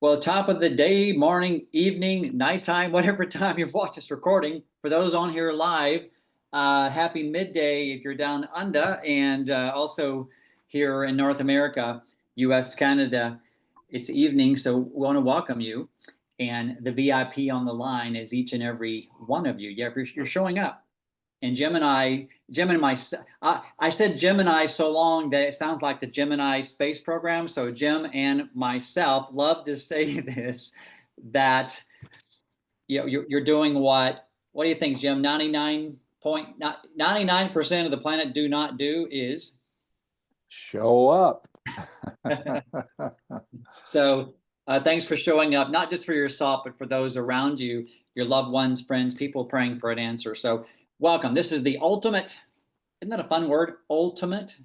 Well, top of the day, morning, evening, nighttime, whatever time you've watched this recording. For those on here live, happy midday if you're down under, and also here in North America, US, Canada, it's evening, so we want to welcome you. And the VIP on the line is each and every one of you. Yeah, you're showing up. And I said Gemini so long that it sounds like the Gemini space program. So Jim and myself love to say this, that you're doing what do you think, Jim? 99% of the planet do not do is show up. So thanks for showing up, not just for yourself, but for those around you, your loved ones, friends, people praying for an answer. So welcome. This is the ultimate. Isn't that a fun word? Ultimate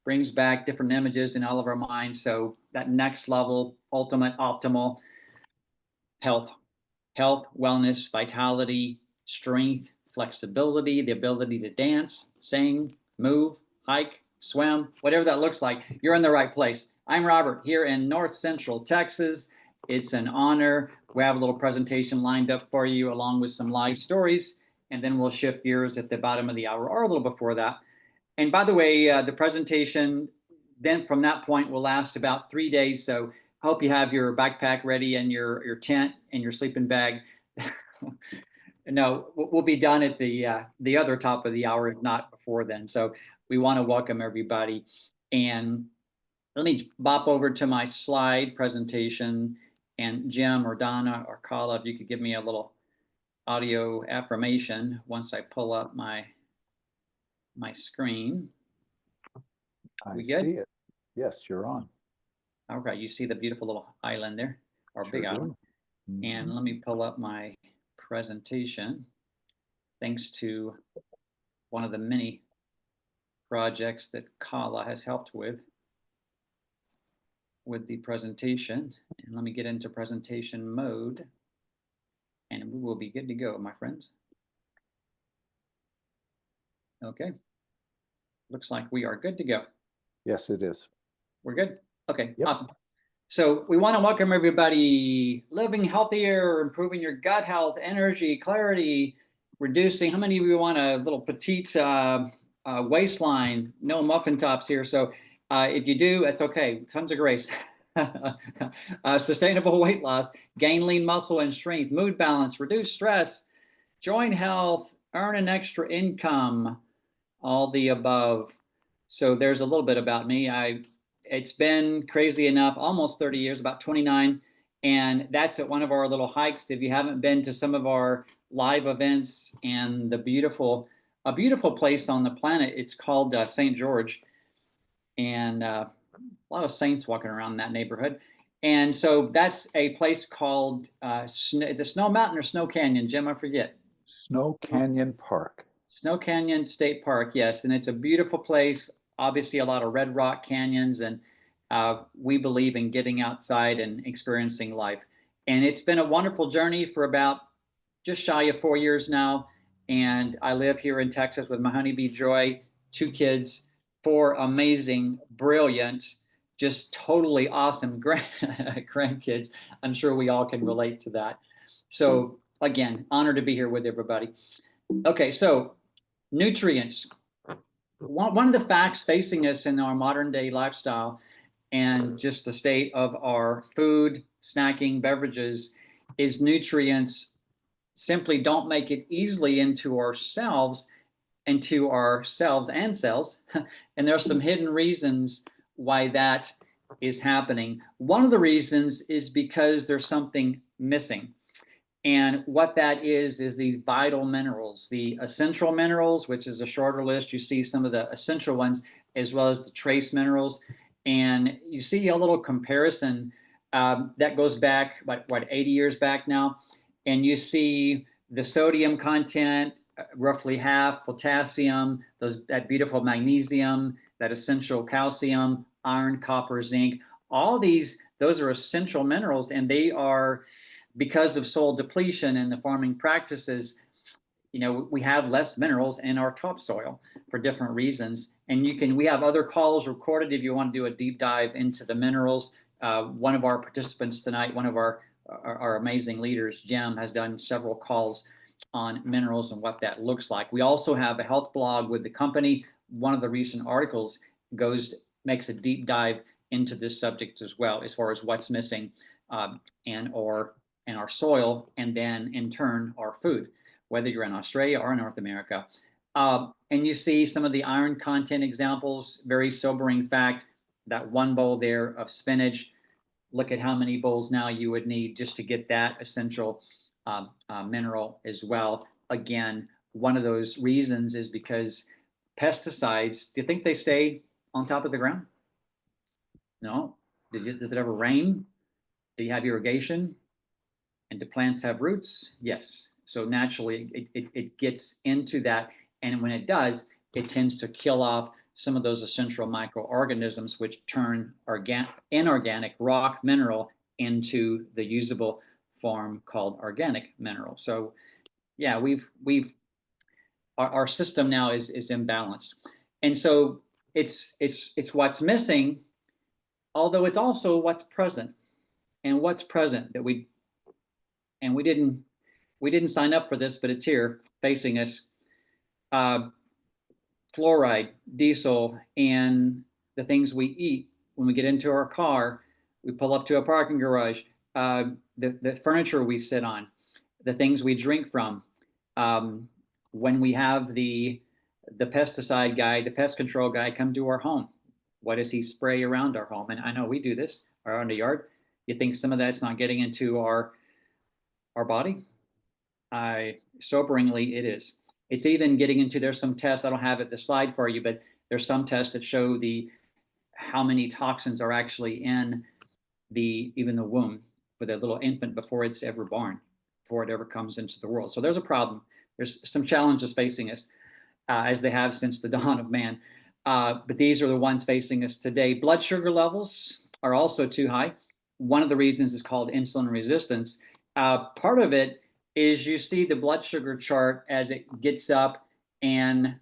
brings back different images in all of our minds. So that next level, ultimate, optimal health, wellness, vitality, strength, flexibility, the ability to dance, sing, move, hike, swim, whatever that looks like, you're in the right place. I'm Robert here in North Central Texas. It's an honor. We have a little presentation lined up for you along with some live stories, and then we'll shift gears at the bottom of the hour or a little before that. And by the way, the presentation then from that point will last about 3 days. So I hope you have your backpack ready and your tent and your sleeping bag. No, we'll be done at the other top of the hour, if not before then. So we want to welcome everybody. And let me bop over to my slide presentation. And Jim or Donna or Karla, if you could give me a little audio affirmation once I pull up my screen. We good? See it. Yes, you're on. Okay, you see the beautiful little island there, or sure big island. Mm-hmm. And let me pull up my presentation. Thanks to one of the many projects that Karla has helped with the presentation. And let me get into presentation mode, and we will be good to go, my friends. Okay. Looks like we are good to go. Yes, it is. We're good? Okay, yep. Awesome. So we want to welcome everybody. Living healthier, improving your gut health, energy, clarity, reducing. How many of you want a little petite waistline? No muffin tops here. So if you do, it's okay. Tons of grace. Sustainable weight loss, gain lean muscle and strength, mood balance, reduce stress, joint health, earn an extra income, all the above. So there's a little bit about me. It's been crazy enough, almost 30 years, about 29. And that's at one of our little hikes. If you haven't been to some of our live events and a beautiful place on the planet, it's called St. George. And a lot of saints walking around that neighborhood. And so that's a place called, is it Snow Mountain or Snow Canyon, Jim? I forget. Snow Canyon Park. Snow Canyon State Park, yes. And it's a beautiful place. Obviously, a lot of red rock canyons, and we believe in getting outside and experiencing life. And it's been a wonderful journey for about just shy of 4 years now. And I live here in Texas with my honeybee Joy, 2 kids, 4 amazing, brilliant, just totally awesome grandkids. I'm sure we all can relate to that. So again, honored to be here with everybody. Okay, so nutrients. One of the facts facing us in our modern day lifestyle and just the state of our food, snacking, beverages is nutrients simply don't make it easily into ourselves and cells. And there are some hidden reasons why that is happening. One of the reasons is because there's something missing. And what that is these vital minerals, the essential minerals, which is a shorter list. You see some of the essential ones, as well as the trace minerals. And you see a little comparison that goes back, what 80 years back now. And you see the sodium content, roughly half, potassium, that beautiful magnesium, that essential calcium, iron, copper, zinc. All those are essential minerals, and they are, because of soil depletion and the farming practices, we have less minerals in our topsoil for different reasons. And we have other calls recorded if you want to do a deep dive into the minerals, One of our participants tonight, one of our amazing leaders, Jim, has done several calls on minerals and what that looks like. We also have a health blog with the company. One of the recent articles makes a deep dive into this subject as well, as far as what's missing in our soil, and then in turn our food, whether you're in Australia or North America. And you see some of the iron content examples. Very sobering fact, that one bowl there of spinach, look at how many bowls now you would need just to get that essential mineral as well. Again, one of those reasons is because pesticides, do you think they stay on top of the ground? No. Does it ever rain? Do you have irrigation? And do plants have roots? Yes. So naturally, it gets into that. And when it does, it tends to kill off some of those essential microorganisms, which turn inorganic rock mineral into the usable form called organic mineral. So yeah, our system now is imbalanced. And so it's what's missing, although it's also what's present. And what's present that we didn't sign up for this, but it's here facing us. Fluoride, diesel, and the things we eat when we get into our car, we pull up to a parking garage, the furniture we sit on, the things we drink from. When we have the pesticide guy, the pest control guy come to our home, what does he spray around our home? And I know we do this around the yard. You think some of that's not getting into our body? Soberingly, it is. It's even getting into, there's some tests, I don't have the slide for you, but there's some tests that show how many toxins are actually in even the womb for the little infant before it's ever born, before it ever comes into the world. So there's a problem. There's some challenges facing us, as they have since the dawn of man. But these are the ones facing us today. Blood sugar levels are also too high. One of the reasons is called insulin resistance. Part of it is you see the blood sugar chart as it gets up, and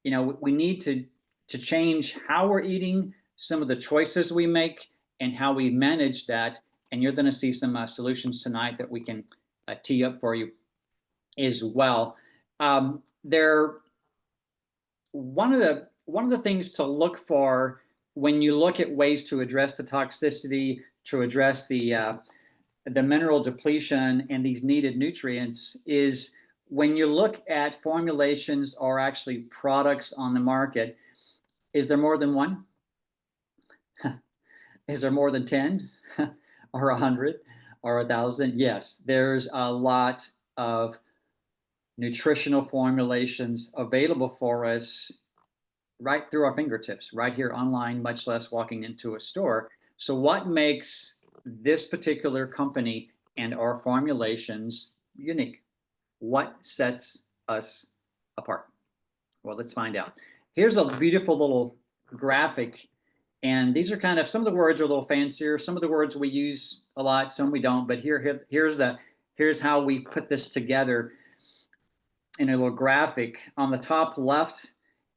we need to change how we're eating, some of the choices we make, and how we manage that. And you're going to see some solutions tonight that we can tee up for you as well. One of the things to look for when you look at ways to address the toxicity, to address the mineral depletion and these needed nutrients, is when you look at formulations or actually products on the market, is there more than one? Is there more than 10 or 100 or 1,000? Yes, there's a lot of nutritional formulations available for us right through our fingertips, right here online, much less walking into a store. So what makes this particular company and our formulations unique? What sets us apart? Well, let's find out. Here's a beautiful little graphic, and these are kind of, some of the words are a little fancier, some of the words we use a lot, some we don't, but here's how we put this together in a little graphic. On the top left,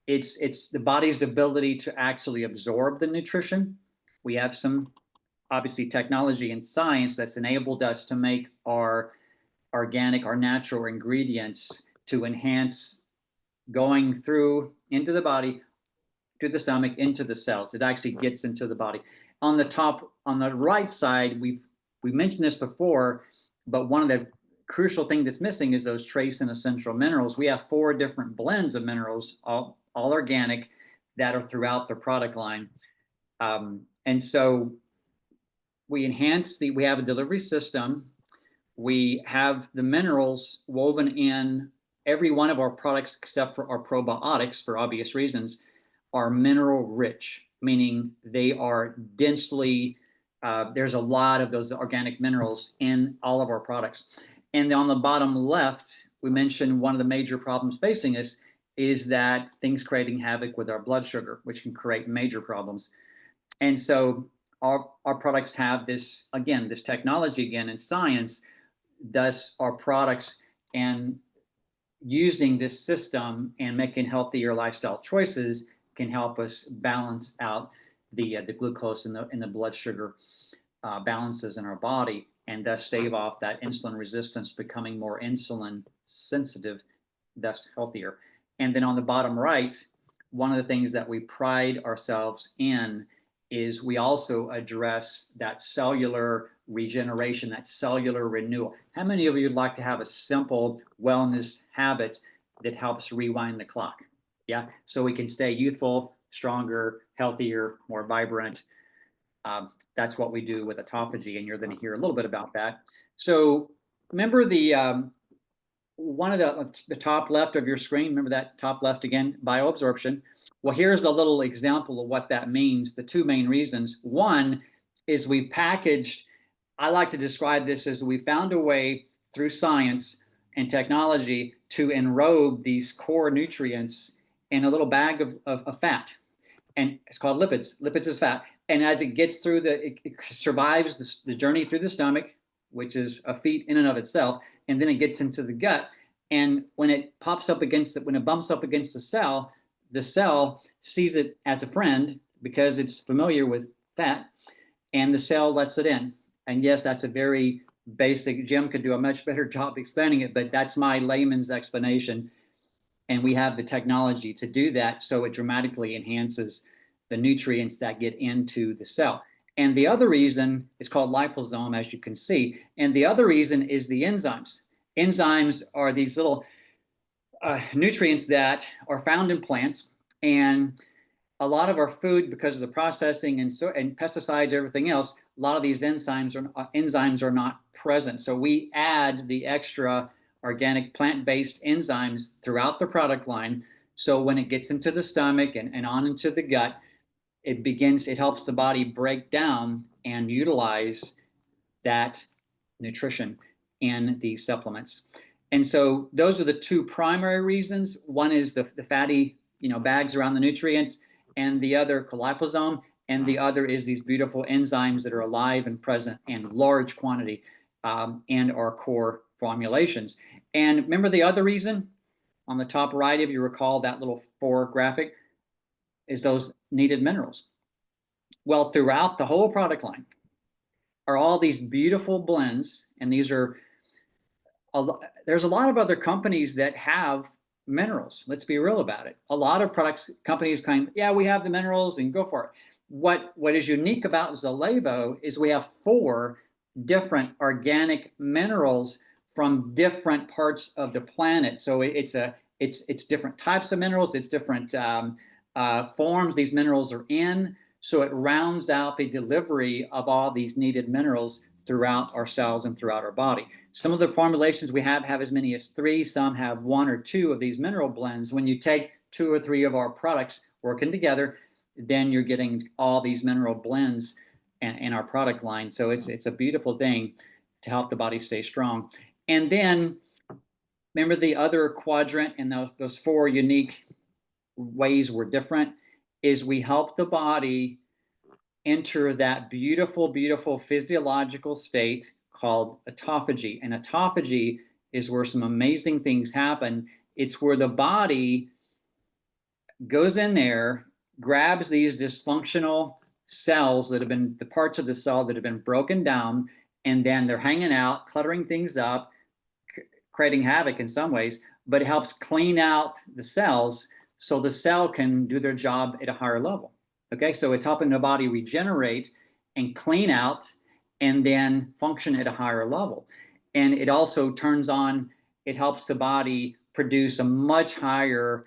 it's the body's ability to actually absorb the nutrition. We have some, obviously, technology and science that's enabled us to make our organic, our natural ingredients to enhance going through into the body, to the stomach, into the cells. It actually gets into the body. On the right side, we mentioned this before, but one of the crucial thing that's missing is those trace and essential minerals. We have 4 different blends of minerals, all organic, that are throughout the product line. And so we have a delivery system. We have the minerals woven in every one of our products, except for our probiotics, for obvious reasons, are mineral rich, meaning they are densely, there's a lot of those organic minerals in all of our products. And on the bottom left, we mentioned one of the major problems facing us is that things creating havoc with our blood sugar, which can create major problems. And so our products have this technology and science. Thus our products, and using this system and making healthier lifestyle choices, can help us balance out the glucose in the blood sugar balances in our body, and thus stave off that insulin resistance, becoming more insulin sensitive, thus healthier. And then on the bottom right, one of the things that we pride ourselves in is we also address that cellular regeneration, that cellular renewal. How many of you would like to have a simple wellness habit that helps rewind the clock? Yeah, so we can stay youthful, stronger, healthier, more vibrant. That's what we do with autophagy, and you're going to hear a little bit about that. So remember one of the top left of your screen, remember that top left again, bioabsorption. Well, here's a little example of what that means. The two main reasons. One is we've packaged, I like to describe this as we found a way through science and technology to enrobe these core nutrients in a little bag of fat. And it's called lipids. Lipids is fat. And as it gets through it survives the journey through the stomach, which is a feat in and of itself, and then it gets into the gut. And when it bumps up against the cell sees it as a friend because it's familiar with fat, and the cell lets it in. And yes, that's a very basic, Jim could do a much better job explaining it, but that's my layman's explanation. And we have the technology to do that, so it dramatically enhances the nutrients that get into the cell. And the other reason is called liposome, as you can see. And the other reason is the enzymes. Enzymes are these little nutrients that are found in plants. And a lot of our food, because of the processing and pesticides, everything else, a lot of these enzymes are not present. So we add the extra organic plant-based enzymes throughout the product line. So when it gets into the stomach and on into the gut, it helps the body break down and utilize that nutrition in these supplements. And so those are the two primary reasons. One is the fatty, bags around the nutrients, and the other liposome, and the other is these beautiful enzymes that are alive and present in large quantity and our core formulations. And remember the other reason on the top right, if you recall that little 4 graphic, is those needed minerals. Well, throughout the whole product line are all these beautiful blends, and there's a lot of other companies that have minerals. Let's be real about it. A lot of companies claim, yeah, we have the minerals and go for it. What is unique about Zalevo is we have 4 different organic minerals from different parts of the planet. So it's different types of minerals. It's different forms these minerals are in. So it rounds out the delivery of all these needed minerals throughout our cells and throughout our body. Some of the formulations we have as many as 3. Some have 1 or 2 of these mineral blends. When you take 2 or 3 of our products working together, then you're getting all these mineral blends in our product line. So it's a beautiful thing to help the body stay strong. And then remember the other quadrant, and those 4 unique ways we're different is we help the body enter that beautiful, beautiful physiological state called autophagy. And autophagy is where some amazing things happen. It's where the body goes in there, grabs these dysfunctional cells that have been the parts of the cell that have been broken down, and then they're hanging out, cluttering things up, creating havoc in some ways, but it helps clean out the cells so the cell can do their job at a higher level. Okay, so it's helping the body regenerate and clean out and then function at a higher level. And it also it helps the body produce a much higher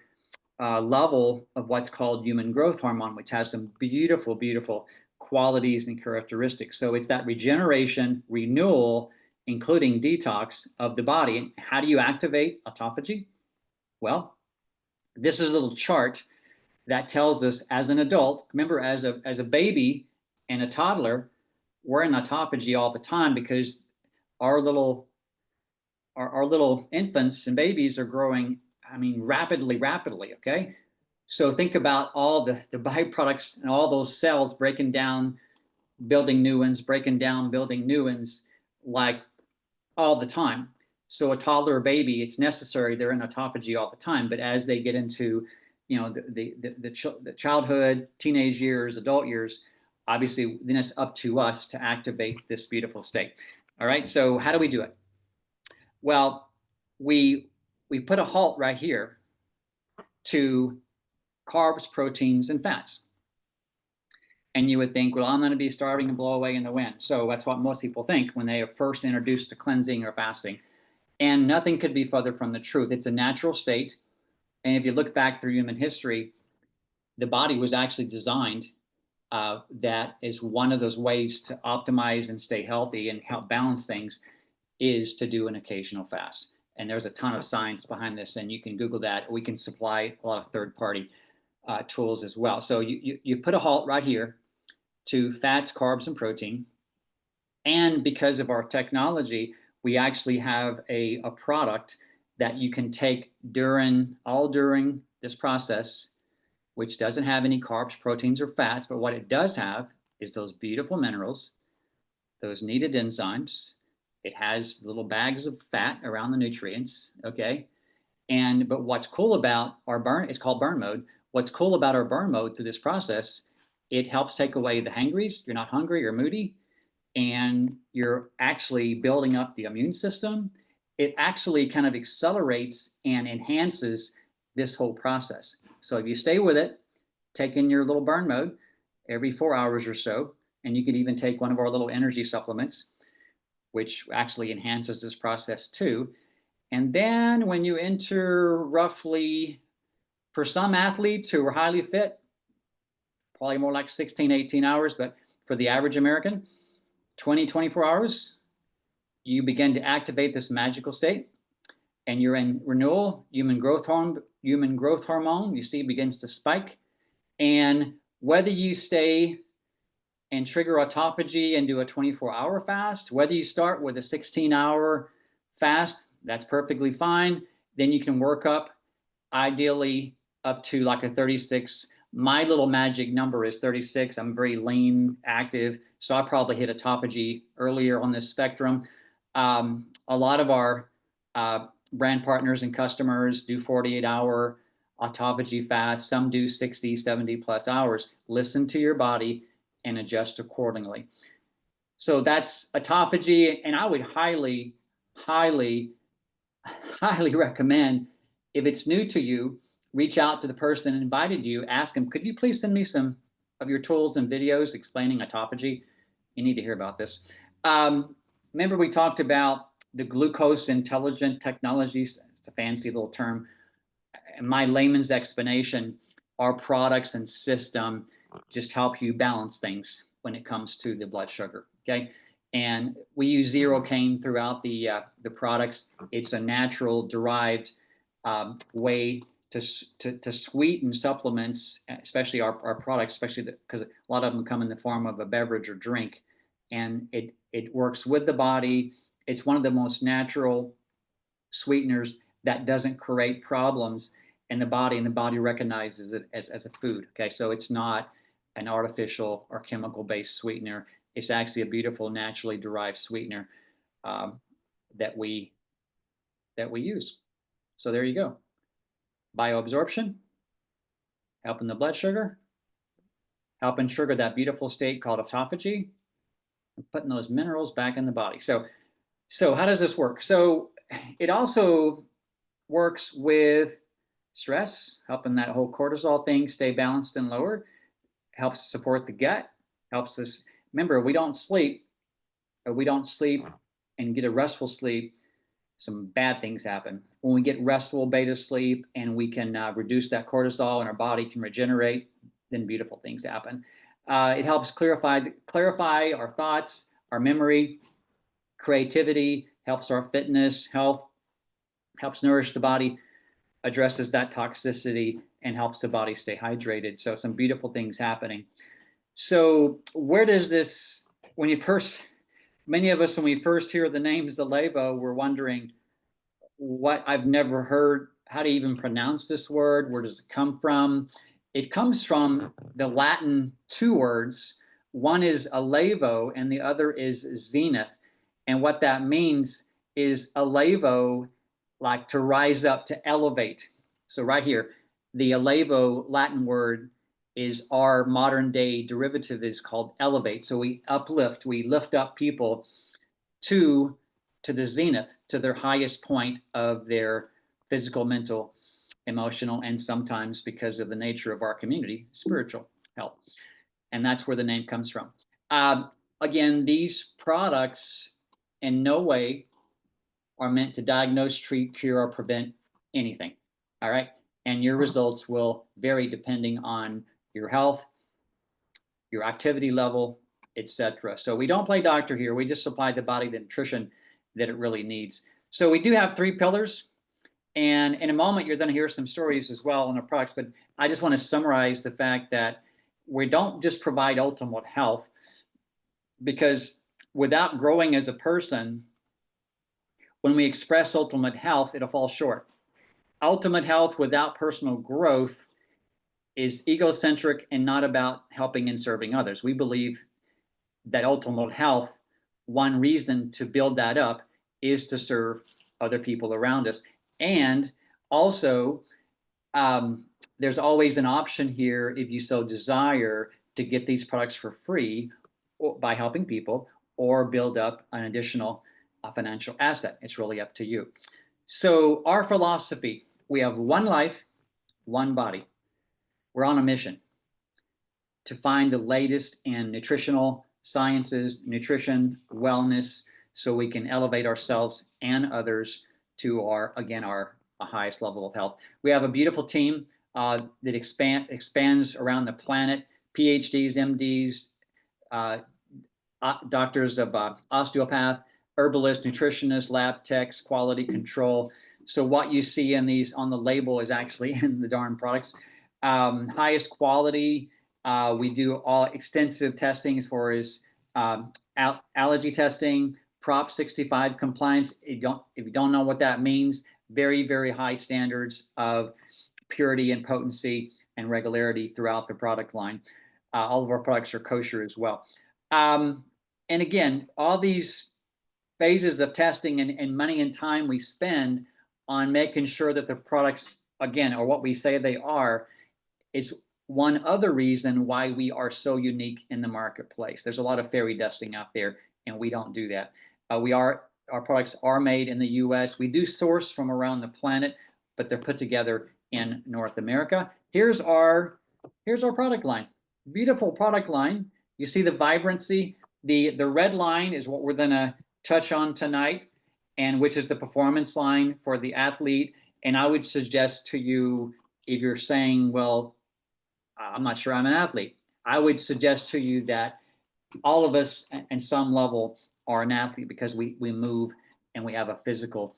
level of what's called human growth hormone, which has some beautiful, beautiful qualities and characteristics. So it's that regeneration, renewal, including detox of the body. And how do you activate autophagy? Well, this is a little chart that tells us as an adult, remember as a baby and a toddler, we're in autophagy all the time because our little infants and babies are growing, rapidly, okay? So think about all the byproducts and all those cells breaking down, building new ones, breaking down, building new ones, like all the time. So a toddler or baby, it's necessary, they're in autophagy all the time, but as they get into you know, the childhood, teenage years, adult years, obviously then it's up to us to activate this beautiful state. All right, so how do we do it? Well, we put a halt right here to carbs, proteins, and fats. And you would think, well, I'm going to be starving and blow away in the wind. So that's what most people think when they are first introduced to cleansing or fasting. And nothing could be further from the truth. It's a natural state. And if you look back through human history, the body was actually designed that is one of those ways to optimize and stay healthy and help balance things is to do an occasional fast. And there's a ton of science behind this, and you can Google that. We can supply a lot of third-party tools as well. So you put a halt right here to fats, carbs, and protein. And because of our technology, we actually have a product that you can take during this process, which doesn't have any carbs, proteins, or fats, but what it does have is those beautiful minerals, those needed enzymes. It has little bags of fat around the nutrients, okay? But what's cool about our burn, it's called burn mode. What's cool about our burn mode through this process, it helps take away the hangries. You're not hungry or moody, and you're actually building up the immune system. It actually kind of accelerates and enhances this whole process. So if you stay with it, take in your little burn mode every 4 hours or so, and you could even take one of our little energy supplements, which actually enhances this process too. And then when you enter roughly, for some athletes who are highly fit, probably more like 16, 18 hours, but for the average American, 20, 24 hours, you begin to activate this magical state, and you're in renewal. Human growth hormone, you see, begins to spike. And whether you stay and trigger autophagy and do a 24-hour fast, whether you start with a 16-hour fast, that's perfectly fine. Then you can work up, ideally up to like a 36. My little magic number is 36. I'm very lean, active, so I probably hit autophagy earlier on this spectrum. A lot of our brand partners and customers do 48-hour autophagy fast. Some do 60, 70 plus hours. Listen to your body and adjust accordingly. So that's autophagy, and I would highly, highly, highly recommend, if it's new to you, reach out to the person that invited you, ask them, could you please send me some of your tools and videos explaining autophagy? You need to hear about this. Remember we talked about the glucose intelligent technologies. It's a fancy little term. In my layman's explanation, our products and system just help you balance things when it comes to the blood sugar, okay? And we use zero cane throughout the products. It's a natural derived way to sweeten supplements, especially our products, especially because a lot of them come in the form of a beverage or drink, and it works with the body. It's one of the most natural sweeteners that doesn't create problems in the body, and the body recognizes it as a food. Okay, so it's not an artificial or chemical-based sweetener. It's actually a beautiful, naturally derived sweetener that we use. So there you go. Bioabsorption, helping the blood sugar, helping trigger that beautiful state called autophagy, and putting those minerals back in the body. So how does this work? So it also works with stress, helping that whole cortisol thing stay balanced and lowered, helps support the gut, helps us, remember, we don't sleep and get a restful sleep, some bad things happen. When we get restful beta sleep and we can reduce that cortisol and our body can regenerate, then beautiful things happen. It helps clarify our thoughts, our memory, creativity, helps our fitness, health, helps nourish the body, addresses that toxicity, and helps the body stay hydrated. So some beautiful things happening. So where does this, many of us, when we first hear the name Zalevo, we're wondering what, I've never heard how to even pronounce this word. Where does it come from? It comes from the Latin two words. One is alevo and the other is zenith. And what that means is alevo, like to rise up, to elevate. So right here, the Alevo Latin word is our modern day derivative is called elevate. So we uplift, we lift up people to the zenith, to their highest point of their physical, mental, emotional, and sometimes, because of the nature of our community, spiritual health. And that's where the name comes from. Again, these products in no way are meant to diagnose, treat, cure, or prevent anything. All right. And your results will vary depending on your health, your activity level, etc. So we don't play doctor here. We just supply the body the nutrition that it really needs. So we do have 3 pillars. And in a moment, you're going to hear some stories as well on our products. But I just want to summarize the fact that we don't just provide ultimate health, because without growing as a person, when we express ultimate health, it'll fall short. Ultimate health without personal growth is egocentric and not about helping and serving others. We believe that ultimate health, one reason to build that up is to serve other people around us. And also, there's always an option here, if you so desire, to get these products for free by helping people or build up an additional financial asset. It's really up to you. So our philosophy, we have one life, one body. We're on a mission to find the latest in nutritional sciences, nutrition, wellness, so we can elevate ourselves and others to our highest level of health. We have a beautiful team that expands around the planet, PhDs, MDs, doctors of osteopath, herbalists, nutritionists, lab techs, quality control. So what you see in these on the label is actually in the darn products. Highest quality. We do all extensive testing as far as allergy testing, Prop 65 compliance. If you don't know what that means, very, very high standards of purity and potency and regularity throughout the product line. All of our products are kosher as well. And again, all these phases of testing and money and time we spend on making sure that the products, again, are what we say they are, is one other reason why we are so unique in the marketplace. There's a lot of fairy dusting out there, and we don't do that. Our products are made in the US. We do source from around the planet, but they're put together in North America. Here's our product line. Beautiful product line. You see the vibrancy. The red line is what we're gonna touch on tonight, and which is the performance line for the athlete. And I would suggest to you, if you're saying, well, I'm not sure I'm an athlete, I would suggest to you that all of us in some level are an athlete, because we move and we have a physical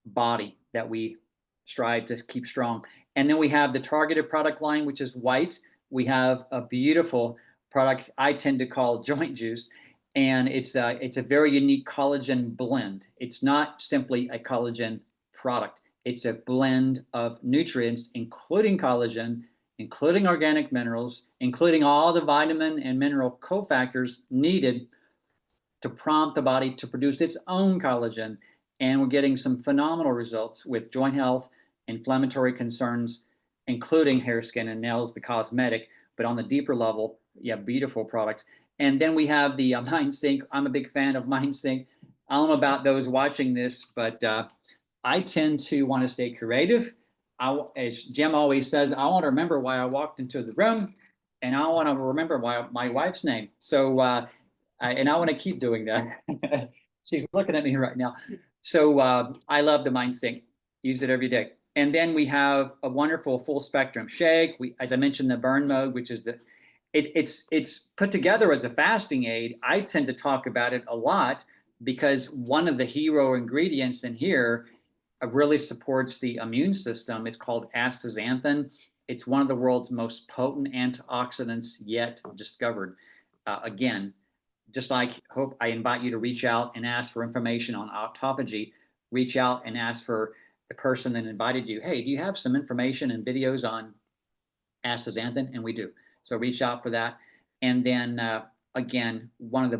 body that we strive to keep strong. And then we have the targeted product line, which is white. We have a beautiful product I tend to call joint juice, and it's a very unique collagen blend. It's not simply a collagen product. It's a blend of nutrients, including collagen, including organic minerals, including all the vitamin and mineral cofactors needed to prompt the body to produce its own collagen. And we're getting some phenomenal results with joint health, inflammatory concerns, including hair, skin, and nails, the cosmetic. But on the deeper level, yeah, beautiful products. And then we have the Mind Sync. I'm a big fan of Mind Sync. I don't know about those watching this, but I tend to want to stay creative. As Jim always says, I want to remember why I walked into the room, and I want to remember my wife's name. So, and I want to keep doing that. She's looking at me right now. So I love the Mind Sync. Use it every day. And then we have a wonderful full spectrum shake. As I mentioned, the burn mode, which is it's put together as a fasting aid. I tend to talk about it a lot because one of the hero ingredients in here really supports the immune system. It's called astaxanthin. It's one of the world's most potent antioxidants yet discovered. Again, just like hope, I invite you to reach out and ask for information on autophagy. Reach out and ask for the person that invited you. Hey, do you have some information and videos on astaxanthin? And we do. So reach out for that. And then again, one of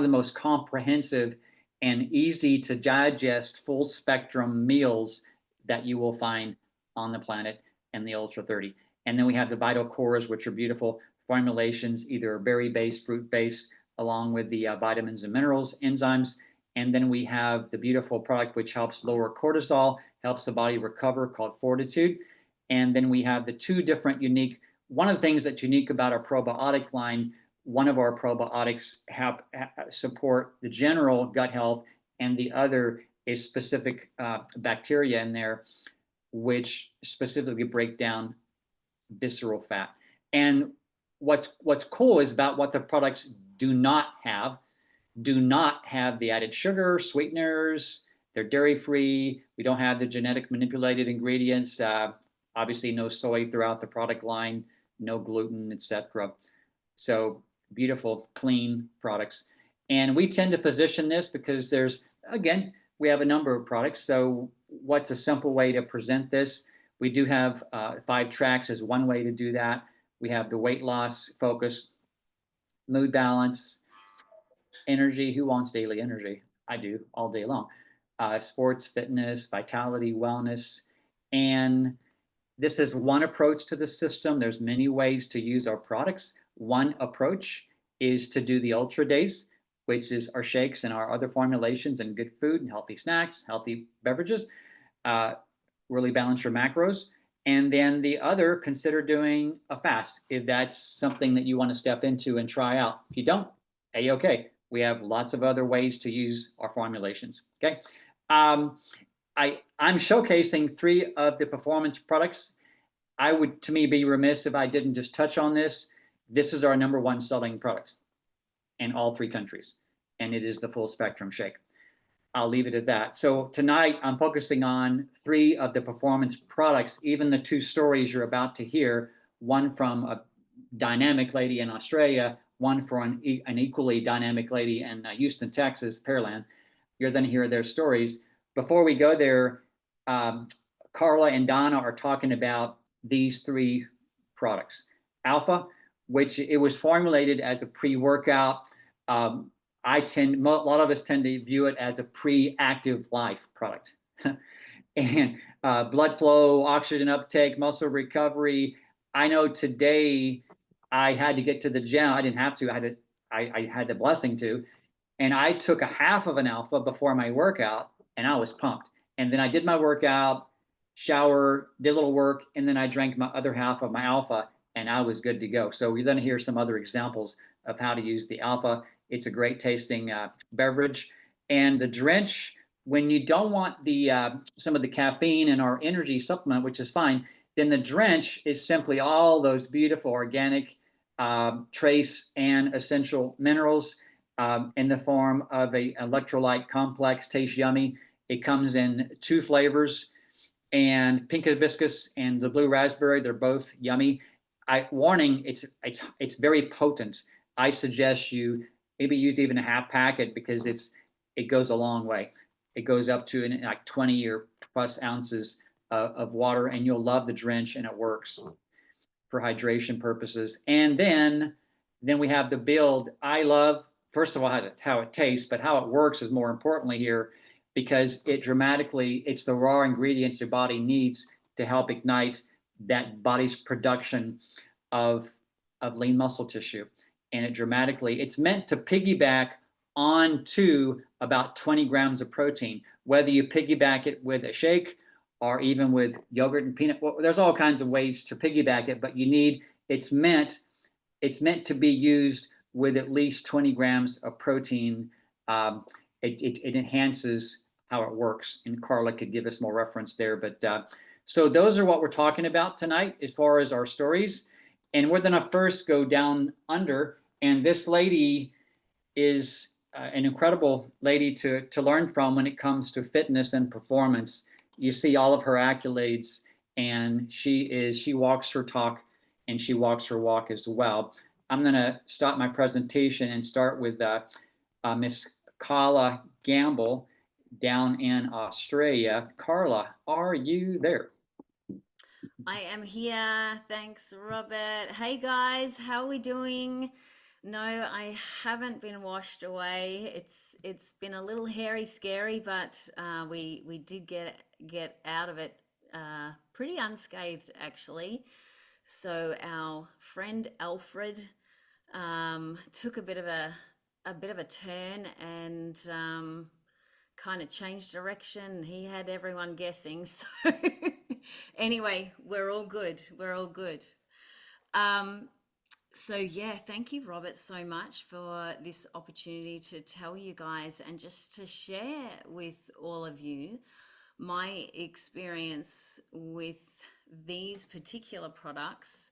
the most comprehensive and easy to digest full spectrum meals that you will find on the planet. and the Ultra 30. And then we have the Vital Cores, which are beautiful formulations, either berry-based, fruit-based, along with the vitamins and minerals, enzymes. And then we have the beautiful product which helps lower cortisol, helps the body recover, called Fortitude. And then we have the two different unique, one of the things that's unique about our probiotic line, one of our probiotics help support the general gut health, and the other is specific bacteria in there, which specifically break down visceral fat. And what's cool is about what the products do not have the added sugar, sweeteners, they're dairy free. We don't have the genetic manipulated ingredients. Obviously no soy throughout the product line, no gluten, etc. So beautiful, clean products. And we tend to position this because there's, again, we have a number of products. So what's a simple way to present this? We do have 5 tracks as one way to do that. We have the weight loss focus, mood balance, energy. Who wants daily energy? I do all day long. Sports, fitness, vitality, wellness. And this is one approach to the system. There's many ways to use our products. One approach is to do the Ultra Days, which is our shakes and our other formulations and good food and healthy snacks, healthy beverages, really balance your macros. And then the other, consider doing a fast if that's something that you want to step into and try out. If you don't, A-okay. We have lots of other ways to use our formulations, okay? I'm showcasing 3 of the performance products. I would, to me, be remiss if I didn't just touch on this. This is our #1 selling product in all 3 countries, and it is the full spectrum shake. I'll leave it at that. So tonight I'm focusing on 3 of the performance products, even the 2 stories you're about to hear, one from a dynamic lady in Australia, one for an equally dynamic lady in Houston, Texas, Pearland. You're going to hear their stories. Before we go there, Karla and Donna are talking about these 3 products. Alpha, which it was formulated as a pre-workout. A lot of us tend to view it as a pre-active life product. And blood flow, oxygen uptake, muscle recovery. I know today I had to get to the gym. I didn't have to. I had the blessing to, and I took a half of an alpha before my workout, and I was pumped. And then I did my workout, shower, did a little work, and then I drank my other half of my alpha, and I was good to go. So we're going to hear some other examples of how to use the alpha. It's a great tasting beverage. And the Drench, when you don't want the some of the caffeine in our energy supplement, which is fine, then the Drench is simply all those beautiful organic trace and essential minerals in the form of a electrolyte complex. Tastes yummy. It comes in 2 flavors, and pink hibiscus and the blue raspberry. They're both yummy. Warning, it's very potent. I suggest you maybe use even a half packet because it goes a long way. It goes up to like 20 or plus ounces of water, and you'll love the Drench, and it works for hydration purposes. And then we have the build. I love, first of all, how it tastes, but how it works is more importantly here, because it's the raw ingredients your body needs to help ignite that body's production of lean muscle tissue. And it's meant to piggyback onto about 20 grams of protein, whether you piggyback it with a shake or even with yogurt and peanut. Well, there's all kinds of ways to piggyback it, but it's meant to be used with at least 20 grams of protein. It enhances how it works, and Karla could give us more reference there. But so those are what we're talking about tonight as far as our stories. And we're going to first go down under, and this lady is an incredible lady to learn from when it comes to fitness and performance. You see all of her accolades, and she walks her talk and she walks her walk as well. I'm going to start my presentation and start with Miss Karla Gambel down in Australia. Karla, are you there? I am here. Thanks, Robert. Hey guys, how are we doing? No, I haven't been washed away. It's been a little hairy, scary, but we did get out of it pretty unscathed, actually. So our friend Alfred took a bit of a turn and kind of changed direction. He had everyone guessing. So anyway, we're all good. We're all good. So yeah, thank you, Robert, so much for this opportunity to tell you guys and just to share with all of you my experience with these particular products.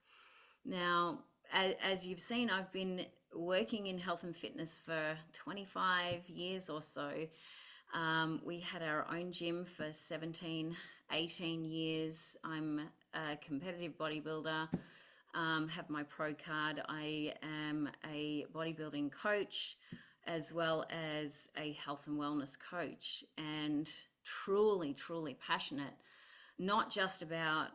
Now, as you've seen, I've been working in health and fitness for 25 years or so. We had our own gym for 17, 18 years. I'm a competitive bodybuilder, have my pro card. I am a bodybuilding coach as well as a health and wellness coach, and truly, truly passionate, not just about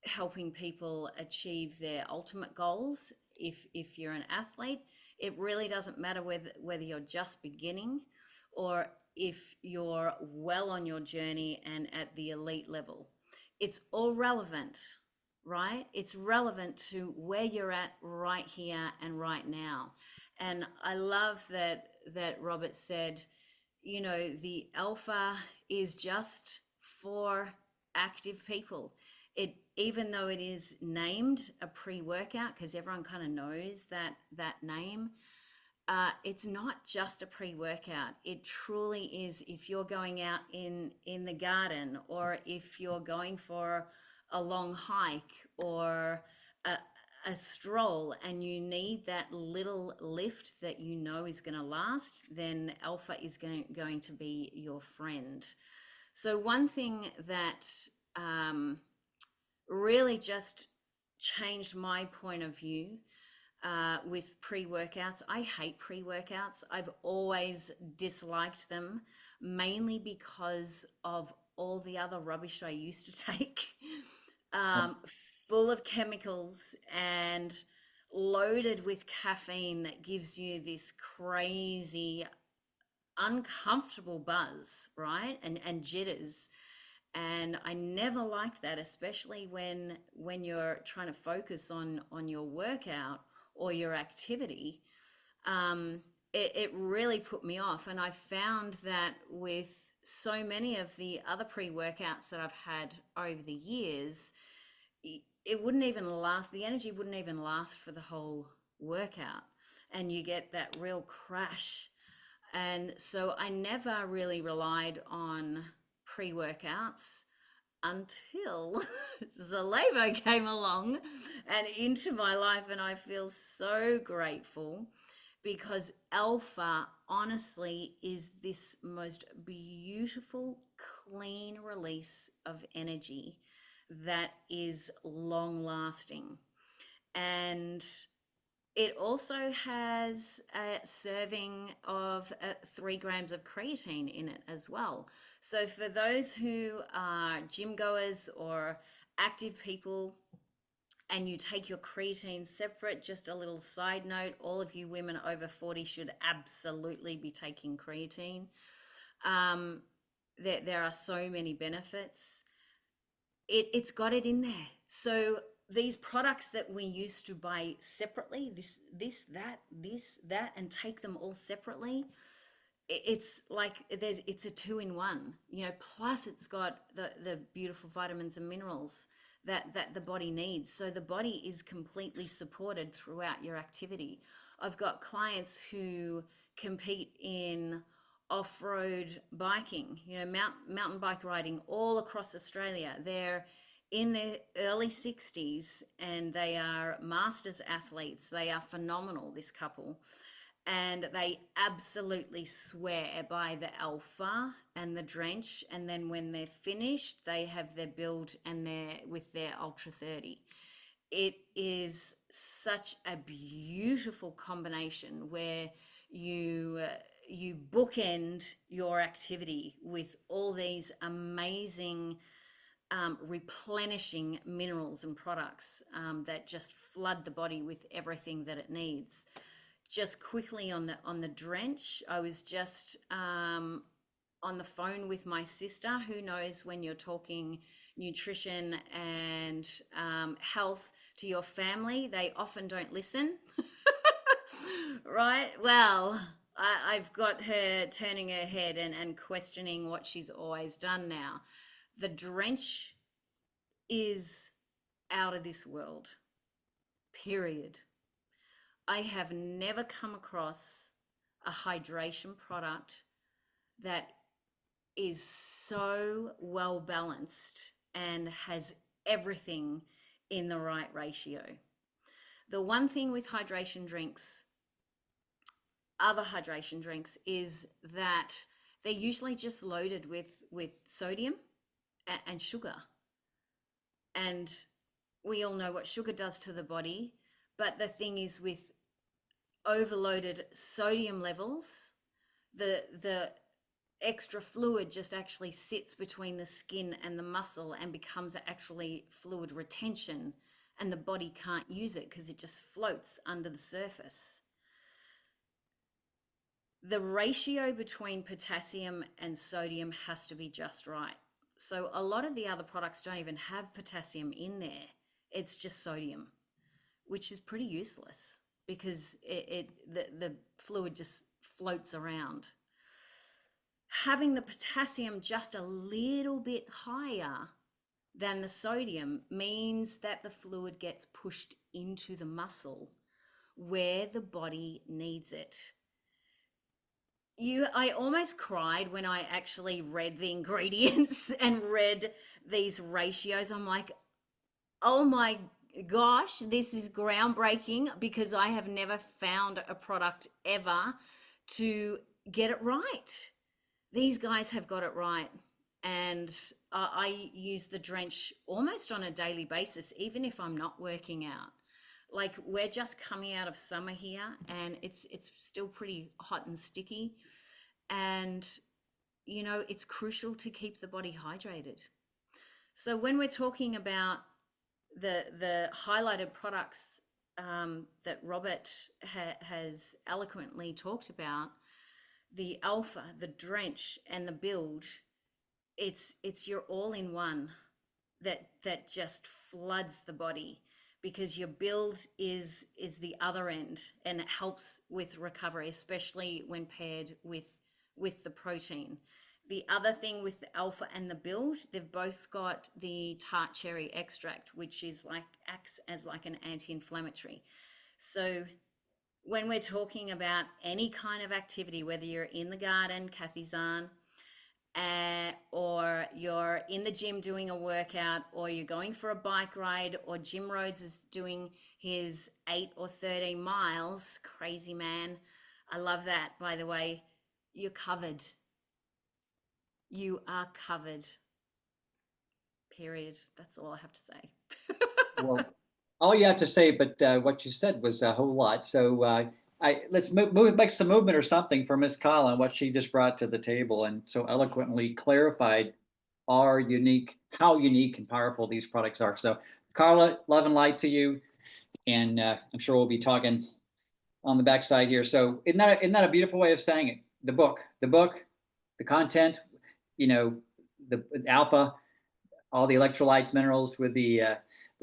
helping people achieve their ultimate goals. If you're an athlete, it really doesn't matter whether you're just beginning or if you're well on your journey and at the elite level. It's all relevant, right? It's relevant to where you're at right here and right now. And I love that Robert said, you know, the alpha is just for active people. It, even though it is named a pre-workout, because everyone kind of knows that name, it's not just a pre-workout. It truly is. If you're going out in the garden, or if you're going for a long hike or a stroll and you need that little lift that you know is going to last, then alpha is going to be your friend. So one thing that really just changed my point of view with pre-workouts. I hate pre-workouts. I've always disliked them, mainly because of all the other rubbish I used to take, full of chemicals and loaded with caffeine that gives you this crazy, uncomfortable buzz, right? And jitters. And I never liked that, especially when you're trying to focus on your workout or your activity. It really put me off. And I found that with so many of the other pre-workouts that I've had over the years, it wouldn't even last, the energy wouldn't even last for the whole workout. And you get that real crash. And so I never really relied on pre-workouts until Zalevo came along and into my life, and I feel so grateful because alpha honestly is this most beautiful, clean release of energy that is long lasting. And it also has a serving of 3 grams of creatine in it as well. So for those who are gym goers or active people and you take your creatine separate, just a little side note, all of you women over 40 should absolutely be taking creatine. There are so many benefits. It's got it in there. So these products that we used to buy separately, this, that, and take them all separately, it's like it's a 2-in-1, you know, plus it's got the beautiful vitamins and minerals that the body needs. So the body is completely supported throughout your activity. I've got clients who compete in off-road biking, you know, mountain bike riding all across Australia. They're in their early 60s and they are masters athletes. They are phenomenal, this couple. And they absolutely swear by the alpha and the drench. And then when they're finished, they have their build and with their ultra 30. It is such a beautiful combination where you bookend your activity with all these amazing replenishing minerals and products that just flood the body with everything that it needs. Just quickly on the drench, I was just on the phone with my sister. Who knows, when you're talking nutrition and health to your family, they often don't listen. Right? Well, I've got her turning her head and questioning what she's always done now. The Drench is out of this world, period. I have never come across a hydration product that is so well balanced and has everything in the right ratio. The one thing with hydration drinks, other hydration drinks, is that they're usually just loaded with sodium and sugar. And we all know what sugar does to the body. But the thing is, with overloaded sodium levels, the extra fluid just actually sits between the skin and the muscle and becomes actually fluid retention, and the body can't use it because it just floats under the surface. The ratio between potassium and sodium has to be just right. So a lot of the other products don't even have potassium in there. It's just sodium, which is pretty useless because the fluid just floats around. Having the potassium just a little bit higher than the sodium means that the fluid gets pushed into the muscle where the body needs it. I almost cried when I actually read the ingredients and read these ratios. I'm like, oh my gosh, this is groundbreaking, because I have never found a product ever to get it right. These guys have got it right. And I use the Drench almost on a daily basis, even if I'm not working out. Like, we're just coming out of summer here and it's still pretty hot and sticky. And, you know, it's crucial to keep the body hydrated. So when we're talking about the highlighted products that Robert has eloquently talked about, the Alpha, the Drench, and the Build, it's your all-in-one that just floods the body, because your Build is the other end, and it helps with recovery, especially when paired with the protein. The other thing with the Alpha and the Build, they've both got the tart cherry extract, which is acts as like an anti-inflammatory. So when we're talking about any kind of activity, whether you're in the garden, Kathy's on, or you're in the gym doing a workout, or you're going for a bike ride, or Jim Rhodes is doing his 8 or 13 miles, crazy man. I love that, by the way. You're covered. You are covered. Period. That's all I have to say. Well, all you have to say, but what you said was a whole lot. So let's make some movement or something for Miss Karla and what she just brought to the table, and so eloquently clarified how unique and powerful these products are. So, Karla, love and light to you, and I'm sure we'll be talking on the backside here. So, isn't that a beautiful way of saying it? The book, the content, you know, the Alpha, all the electrolytes, minerals with the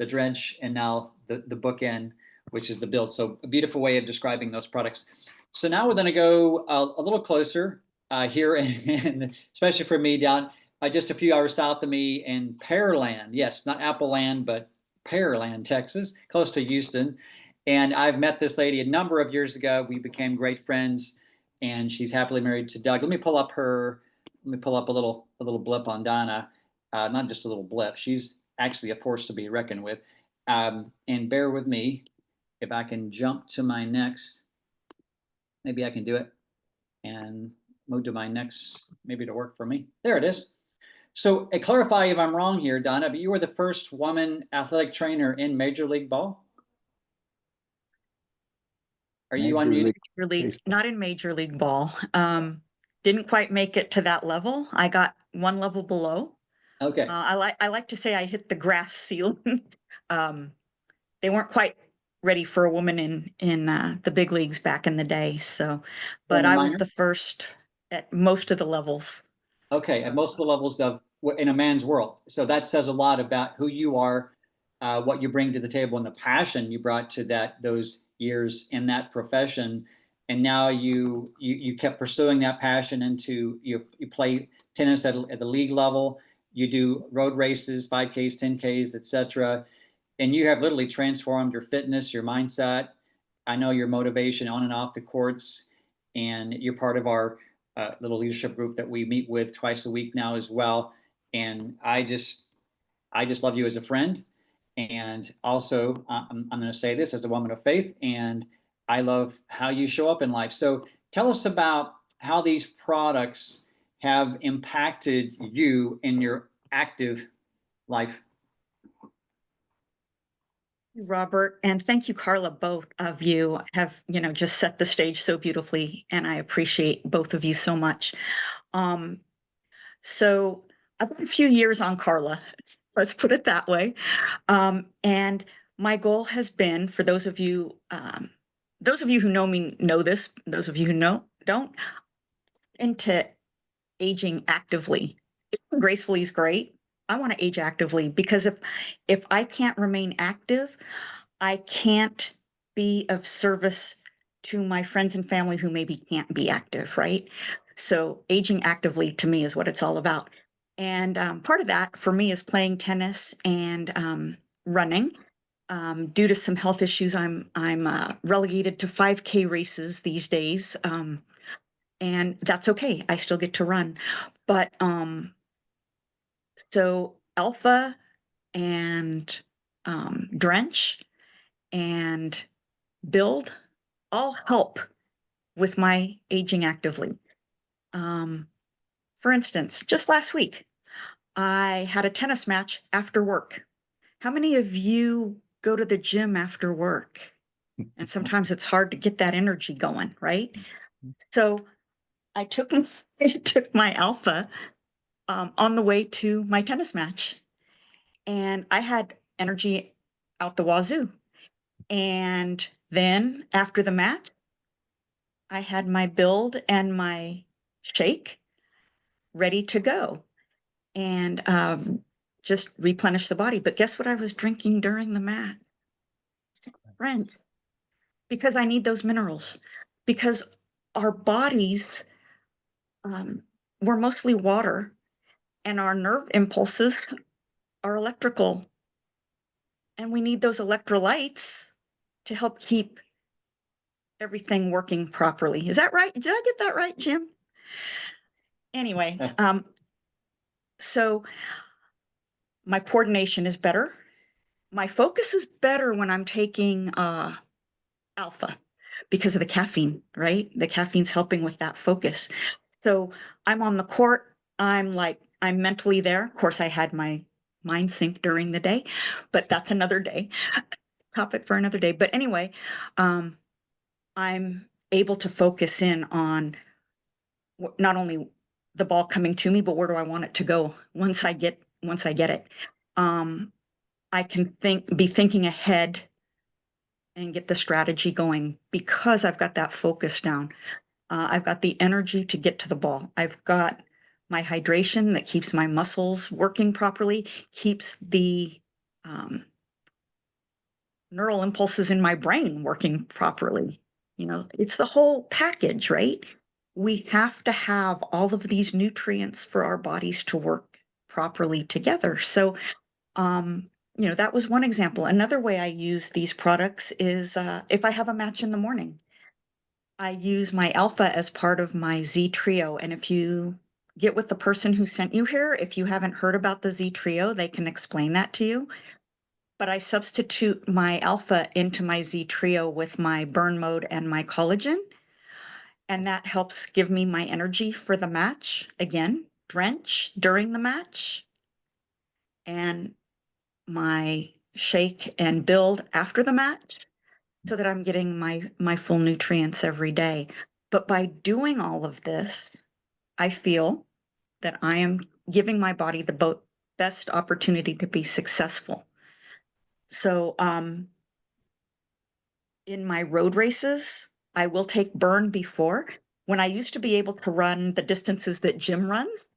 Drench, and now the bookend, which is the Build. So a beautiful way of describing those products. So now we're going to go a little closer here, and especially for me down just a few hours south of me in Pearland. Yes, not Apple Land, but Pearland, Texas, close to Houston. And I've met this lady a number of years ago. We became great friends, and she's happily married to Doug. Let me pull up a little blip on Donna. Not just a little blip. She's actually a force to be reckoned with. And bear with me if I can jump to my next. Maybe I can do it and move to my next, maybe to work for me. There it is. So clarify if I'm wrong here, Donna, but you were the first woman athletic trainer in Major League Ball? Are you unmuted? Not in Major League Ball. Didn't quite make it to that level. I got one level below. Okay. I like to say I hit the grass ceiling. They weren't quite ready for a woman in the big leagues back in the day. So, but I was the first at most of the levels. Okay, at most of the levels of in a man's world. So that says a lot about who you are, what you bring to the table, and the passion you brought to those years in that profession. And now you kept pursuing that passion into you play tennis at the league level. You do road races, 5Ks, 10Ks, etc. And you have literally transformed your fitness, your mindset. I know your motivation on and off the courts, and you're part of our little leadership group that we meet with twice a week now as well. And I just love you as a friend. And also, I'm going to say this as a woman of faith, and I love how you show up in life. So tell us about how these products have impacted you in your active life. Robert, and thank you, Karla. Both of you have, just set the stage so beautifully, and I appreciate both of you so much. So I've got a few years on Karla, let's put it that way. And my goal has been, for those of you who know me know this, those of you who don't, into aging actively. Gracefully is great. I want to age actively, because if I can't remain active, I can't be of service to my friends and family who maybe can't be active, right? So aging actively to me is what it's all about. And part of that for me is playing tennis and running. Due to some health issues, I'm relegated to 5K races these days, and that's okay. I still get to run, but so Alpha and Drench and Build all help with my aging actively. For instance, just last week, I had a tennis match after work. How many of you go to the gym after work? And sometimes it's hard to get that energy going, right? So I took my Alpha on the way to my tennis match, and I had energy out the wazoo. And then after the match, I had my Build and my shake ready to go, and just replenish the body. But guess what I was drinking during the match? Drench, because I need those minerals, because our bodies, we're mostly water, and our nerve impulses are electrical, and we need those electrolytes to help keep everything working properly. Is that right? Did I get that right, Jim? Anyway, so my coordination is better. My focus is better when I'm taking Alpha, because of the caffeine, right? The caffeine's helping with that focus. So I'm on the court. I'm mentally there. Of course, I had my mind sync during the day, but that's another day, topic for another day. But anyway, I'm able to focus in on not only the ball coming to me, but where do I want it to go once I get it. I can be thinking ahead and get the strategy going, because I've got that focus down. I've got the energy to get to the ball. I've got my hydration that keeps my muscles working properly, keeps the neural impulses in my brain working properly. It's the whole package, right? We have to have all of these nutrients for our bodies to work properly together. So, that was one example. Another way I use these products is if I have a match in the morning, I use my Alpha as part of my Z Trio. And if you get with the person who sent you here, if you haven't heard about the Z Trio, they can explain that to you. But I substitute my Alpha into my Z Trio with my burn mode and my collagen. And that helps give me my energy for the match. Again, Drench during the match, and my shake and Build after the match, so that I'm getting my full nutrients every day. But by doing all of this, I feel that I am giving my body the best opportunity to be successful. So in my road races, I will take burn before. When I used to be able to run the distances that Jim runs,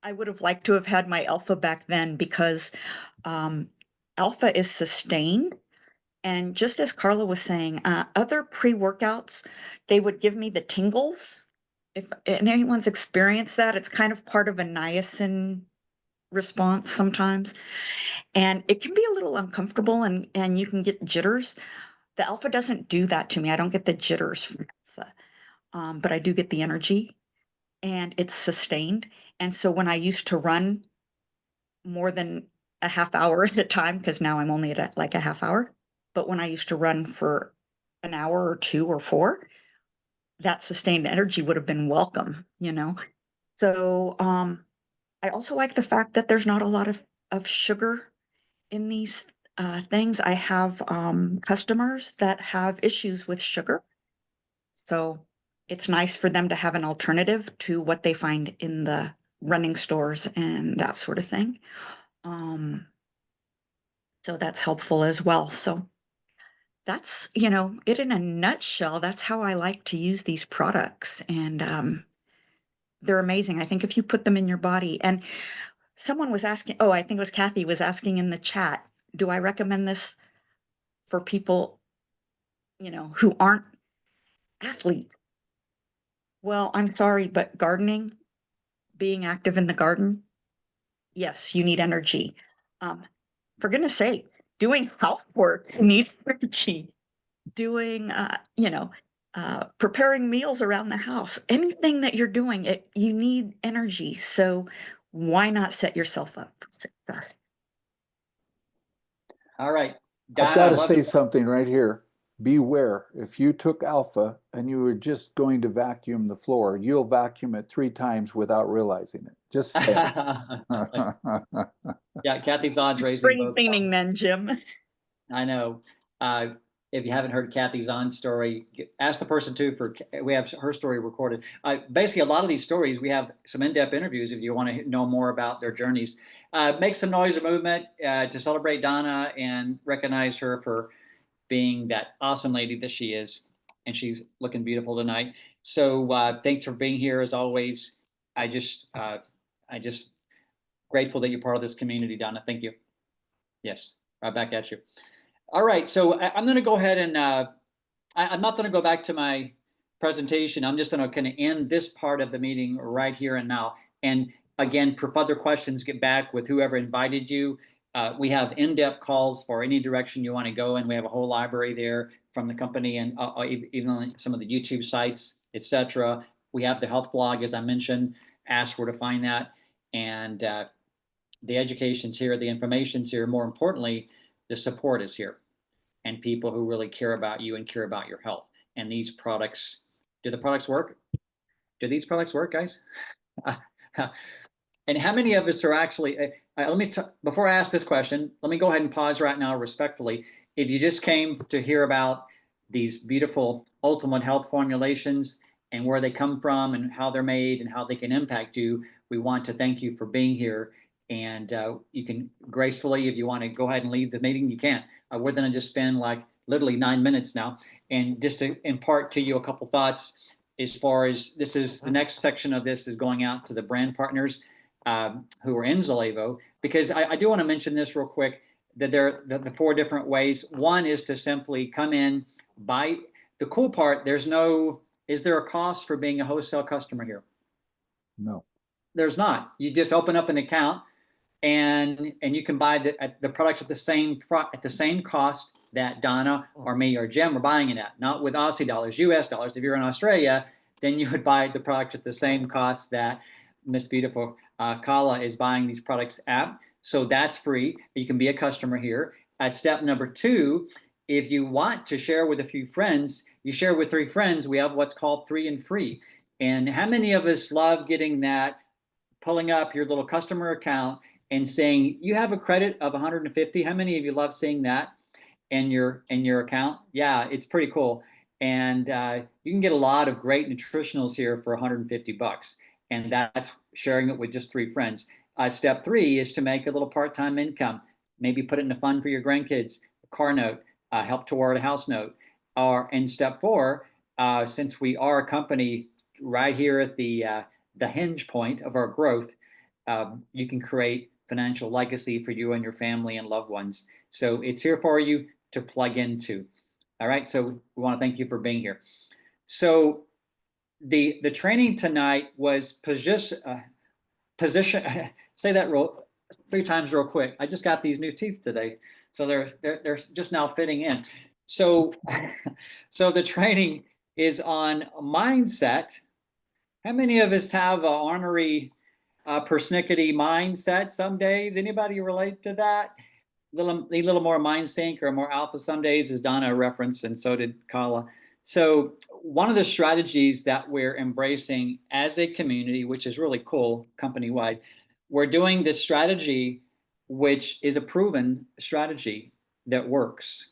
I would have liked to have had my alpha back then because alpha is sustained. And just as Karla was saying, other pre-workouts, they would give me the tingles. If and anyone's experienced that, it's kind of part of a niacin response sometimes. And it can be a little uncomfortable and you can get jitters. The alpha doesn't do that to me. I don't get the jitters from alpha, but I do get the energy and it's sustained. And so when I used to run more than a half hour at a time, because now I'm only at like a half hour, but when I used to run for an hour or 2 or 4, that sustained energy would have been welcome, you know? So I also like the fact that there's not a lot of sugar in these things. I have customers that have issues with sugar. So it's nice for them to have an alternative to what they find in the running stores and that sort of thing. So that's helpful as well. So that's, it in a nutshell. That's how I like to use these products. And they're amazing. I think if you put them in your body, and someone was asking, oh, I think it was Kathy was asking in the chat, do I recommend this for people, who aren't athletes? Well, I'm sorry, but gardening, being active in the garden, yes, you need energy. For goodness sake, doing housework needs energy. Doing, preparing meals around the house, anything that you're doing, you need energy. So why not set yourself up for success? All right. I've Donna, got I to love say you. something right here. Beware, if you took alpha and you were just going to vacuum the floor, you'll vacuum it 3 times without realizing it. Just saying. Yeah, Kathy's odds raising Spring both cleaning thumbs. then, Jim. I know. If you haven't heard Kathy's on story, ask the person too. We have her story recorded. Basically, a lot of these stories, we have some in-depth interviews if you want to know more about their journeys. Make some noise or movement to celebrate Donna and recognize her for being that awesome lady that she is, and she's looking beautiful tonight. So thanks for being here as always. I just grateful that you're part of this community, Donna. Thank you. Yes, right back at you. All right, so I'm going to go ahead and I'm not going to go back to my presentation. I'm just going to kind of end this part of the meeting right here and now. And again, for further questions, get back with whoever invited you. We have in-depth calls for any direction you want to go, and we have a whole library there from the company and even on some of the YouTube sites, etc. We have the health blog, as I mentioned. Ask where to find that, and the education's here, the information's here. More importantly, the support is here, and people who really care about you and care about your health. And these products, do the products work? Do these products work, guys? And how many of us are actually, before I ask this question, let me go ahead and pause right now respectfully. If you just came to hear about these beautiful ultimate health formulations and where they come from and how they're made and how they can impact you, we want to thank you for being here. And you can gracefully, if you want to go ahead and leave the meeting, you can. We're going to just spend like literally 9 minutes now. And just to impart to you a couple thoughts as far as this is the next section of this is going out to the brand partners who are in Zalevo, because I do want to mention this real quick, that there are the 4 different ways. One is to simply come in, buy. The cool part, is there a cost for being a wholesale customer here? No. There's not. You just open up an account and you can buy the products at the same cost that Donna or me or Jim are buying it at, not with Aussie dollars, US dollars. If you're in Australia, then you would buy the product at the same cost that Miss Beautiful Karla is buying these products at. So that's free. You can be a customer here. Step number 2, if you want to share with a few friends, you share with 3 friends. We have what's called 3 and free. And how many of us love getting that, pulling up your little customer account and saying you have a credit of 150? How many of you love seeing that in your account? Yeah, it's pretty cool. And you can get a lot of great nutritionals here for 150 bucks. And that's sharing it with just 3 friends. Step 3 is to make a little part-time income. Maybe put it in a fund for your grandkids, a car note, help toward a house note. And step 4, since we are a company right here at the hinge point of our growth, you can create financial legacy for you and your family and loved ones. So it's here for you to plug into. All right. So we want to thank you for being here. So the training tonight was position. Say that 3 times real quick. I just got these new teeth today, so they're just now fitting in. So so the training is on mindset. How many of us have a ornery, persnickety mindset some days? Anybody relate to that? A little more mind sync or more alpha some days, as Donna referenced, and so did Karla. So one of the strategies that we're embracing as a community, which is really cool, company-wide, we're doing this strategy, which is a proven strategy that works.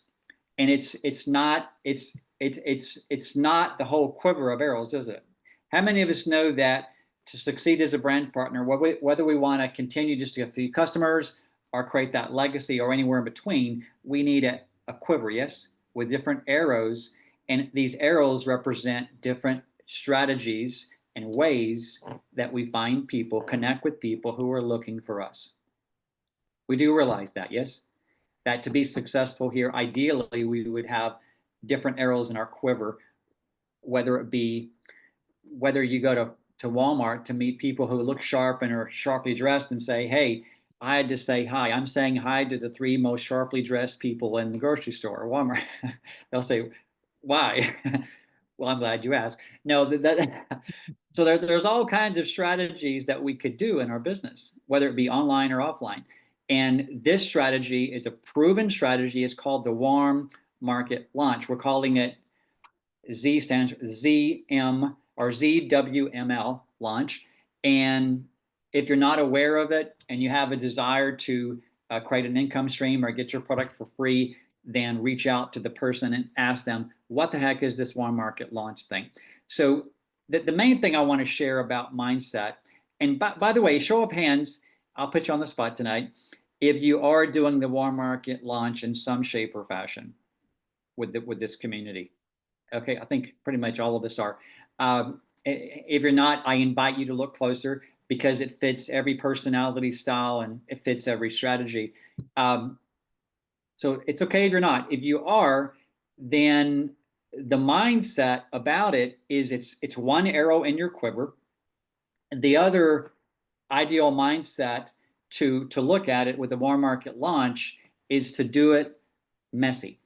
And it's not the whole quiver of arrows, is it? How many of us know that to succeed as a brand partner, whether we want to continue just to get a few customers or create that legacy or anywhere in between, we need a quiver, yes, with different arrows. And these arrows represent different strategies and ways that we find people, connect with people who are looking for us. We do realize that, yes? That to be successful here, ideally, we would have different arrows in our quiver, whether you go to Walmart to meet people who look sharp and are sharply dressed and say, hey, I had to say hi. I'm saying hi to the 3 most sharply dressed people in the grocery store or Walmart. They'll say, why? Well, I'm glad you asked. No, so there's all kinds of strategies that we could do in our business, whether it be online or offline. And this strategy is a proven strategy. It's called the warm market launch. We're calling it Z stands for ZM or ZWML launch. And if you're not aware of it and you have a desire to create an income stream or get your product for free, then reach out to the person and ask them, what the heck is this warm market launch thing? So the main thing I want to share about mindset, and by the way, show of hands, I'll put you on the spot tonight, if you are doing the warm market launch in some shape or fashion with this community. Okay, I think pretty much all of us are. If you're not, I invite you to look closer because it fits every personality style and it fits every strategy. So it's okay if you're not. If you are, then the mindset about it is it's one arrow in your quiver. The other ideal mindset to look at it with the warm market launch is to do it messy.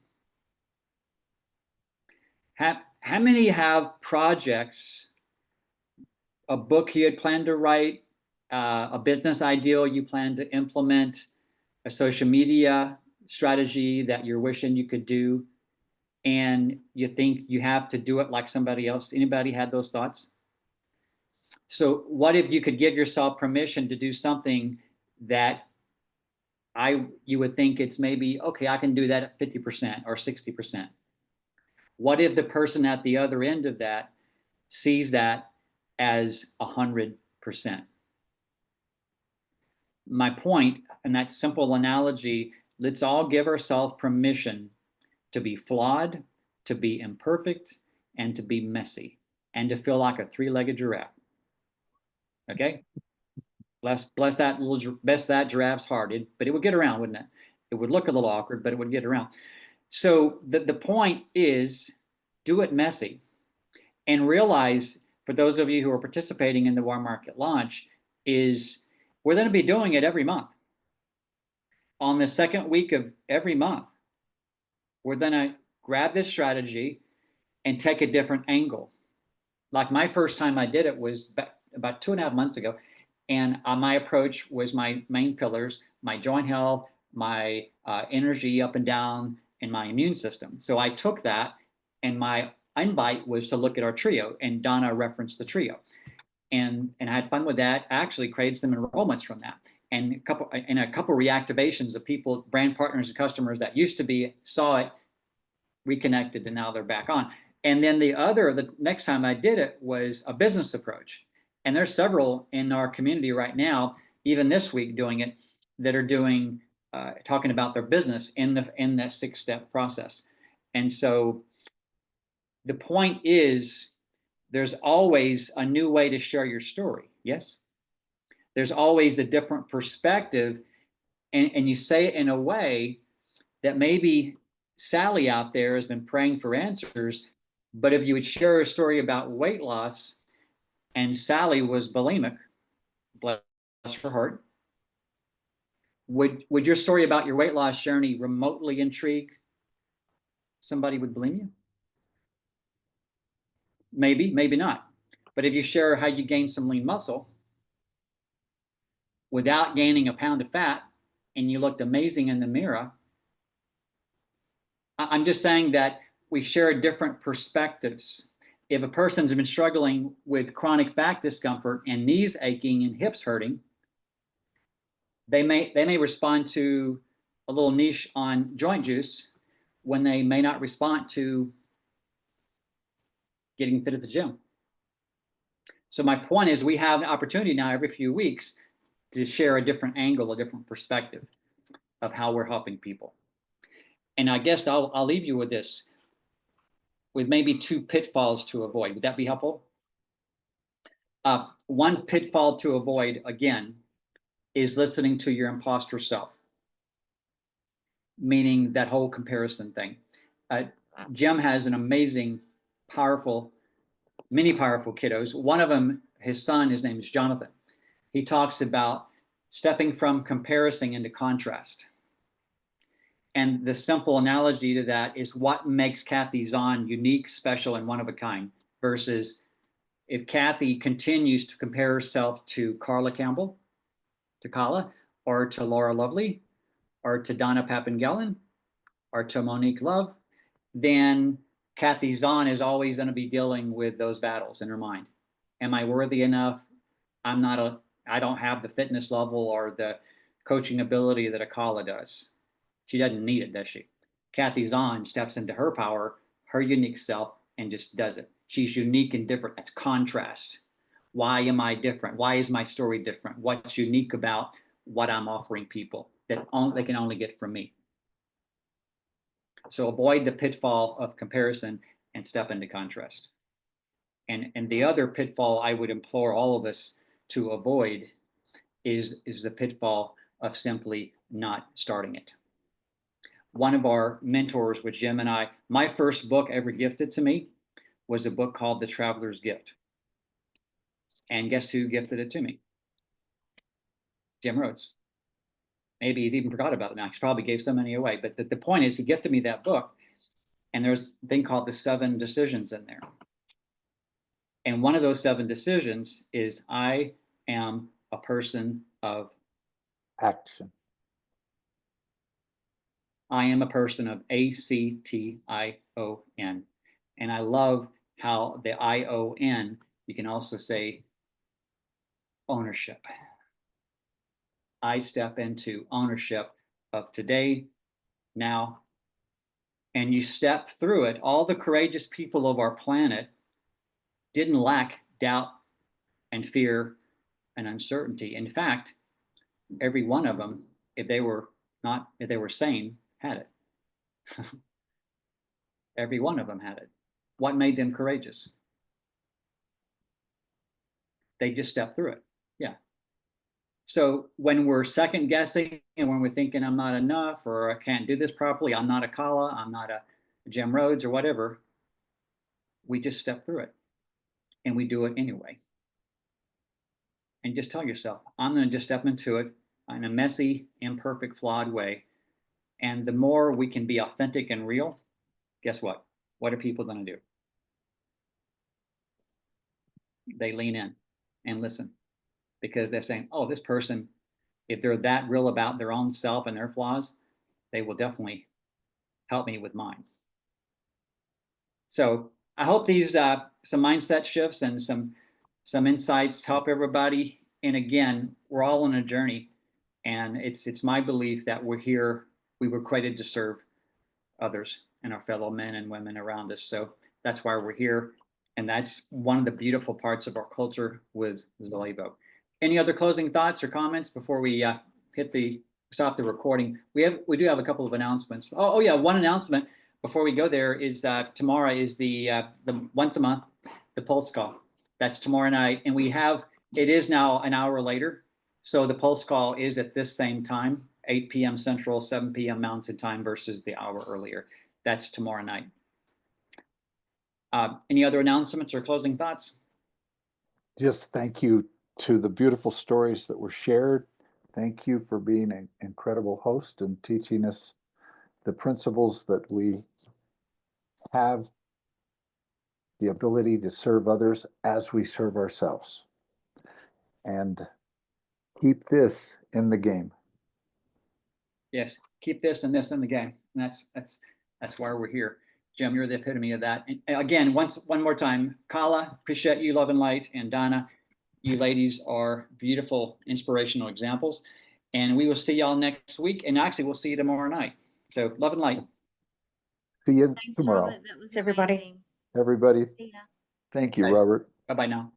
How many have projects, a book you had planned to write, a business ideal you plan to implement, a social media strategy that you're wishing you could do, and you think you have to do it like somebody else? Anybody had those thoughts? So what if you could give yourself permission to do something that you would think it's maybe, okay, I can do that at 50% or 60%. What if the person at the other end of that sees that as 100%? My point, in that simple analogy, let's all give ourselves permission to be flawed, to be imperfect, and to be messy, and to feel like a 3-legged giraffe. Okay? Bless that giraffe's heart, but it would get around, wouldn't it? It would look a little awkward, but it would get around. So the point is, do it messy, and realize, for those of you who are participating in the warm market launch, is we're going to be doing it every month. On the second week of every month, we're going to grab this strategy and take a different angle. Like my first time I did it was about 2.5 months ago. And my approach was my main pillars, my joint health, my energy up and down, and my immune system. So I took that, and my invite was to look at our trio, and Donna referenced the trio. And I had fun with that. I actually created some enrollments from that. And a couple reactivations of people, brand partners and customers that used to be, saw it, reconnected, and now they're back on. And then the next time I did it was a business approach. And there's several in our community right now, even this week doing it, that are doing, talking about their business in that 6-step process. And so the point is, there's always a new way to share your story. Yes? there's always a different perspective, and you say it in a way that maybe Sally out there has been praying for answers, but if you would share a story about weight loss and Sally was bulimic, bless her heart, would your story about your weight loss journey remotely intrigue somebody with bulimia? Maybe, maybe not. But if you share how you gain some lean muscle without gaining a pound of fat and you looked amazing in the mirror, I'm just saying that we share different perspectives. If a person's been struggling with chronic back discomfort and knees aching and hips hurting, they may respond to a little niche on joint juice when they may not respond to getting fit at the gym. So my point is, we have an opportunity now every few weeks to share a different angle, a different perspective of how we're helping people. And I guess I'll leave you with this, with maybe 2 pitfalls to avoid. Would that be helpful? One pitfall to avoid, again, is listening to your imposter self, meaning that whole comparison thing. Jim has an amazing, powerful, many powerful kiddos. One of them, his son, his name is Jonathan. He talks about stepping from comparison into contrast. And the simple analogy to that is what makes Kathy Zahn unique, special, and one of a kind, versus if Kathy continues to compare herself to Karla Campbell, to Karla, or to Laura Lovely, or to Donna Papengellin, or to Monique Love, then Kathy Zahn is always going to be dealing with those battles in her mind. Am I worthy enough? I don't have the fitness level or the coaching ability that a Karla does. She doesn't need it, does she? Kathy Zahn steps into her power, her unique self, and just does it. She's unique and different. That's contrast. Why am I different? Why is my story different? What's unique about what I'm offering people that they can only get from me? So avoid the pitfall of comparison and step into contrast. And the other pitfall I would implore all of us to avoid is the pitfall of simply not starting it. One of our mentors was Jim and I. My first book ever gifted to me was a book called The Traveler's Gift. And guess who gifted it to me? Jim Rhodes. Maybe he's even forgot about it now. He probably gave so many away. But the point is, he gifted me that book. And there's a thing called the 7 decisions in there. And one of those 7 decisions is, I am a person of Action. I am a person of ACTION. And I love how the ION, you can also say ownership. I step into ownership of today, now, and you step through it. All the courageous people of our planet didn't lack doubt and fear and uncertainty. In fact, every one of them, if they were sane, had it. Every one of them had it. What made them courageous? They just stepped through it. Yeah. So when we're second guessing and when we're thinking I'm not enough, or I can't do this properly, I'm not a Karla, I'm not a Jim Rhodes or whatever, we just step through it and we do it anyway. And just tell yourself, I'm going to just step into it in a messy, imperfect, flawed way. And the more we can be authentic and real, guess what? What are people going to do? They lean in and listen, because they're saying, oh, this person, if they're that real about their own self and their flaws, they will definitely help me with mine. So I hope these some mindset shifts and some insights help everybody. And again, we're all on a journey, and it's my belief that we were created to serve others and our fellow men and women around us. So that's why we're here. And that's one of the beautiful parts of our culture with Zalevo. Any other closing thoughts or comments before we stop the recording? We do have a couple of announcements. Oh yeah, one announcement before we go there is tomorrow is the once a month, the Pulse Call. That's tomorrow night. And it is now an hour later. So the pulse call is at this same time, 8 p.m. Central, 7 p.m. Mountain Time versus the hour earlier. That's tomorrow night. Any other announcements or closing thoughts? Just thank you to the beautiful stories that were shared. Thank you for being an incredible host and teaching us the principles that we have the ability to serve others as we serve ourselves. And keep this in the game. Yes, keep this and this in the game. And that's why we're here. Jim, you're the epitome of that. And again, one more time, Karla, appreciate you, love and light, and Donna, you ladies are beautiful, inspirational examples. And we will see y'all next week. And actually, we'll see you tomorrow night. So love and light. See you Thanks, tomorrow. Robert. That was Everybody. amazing. Everybody, See ya. thank you, Guys. Robert. Bye-bye now.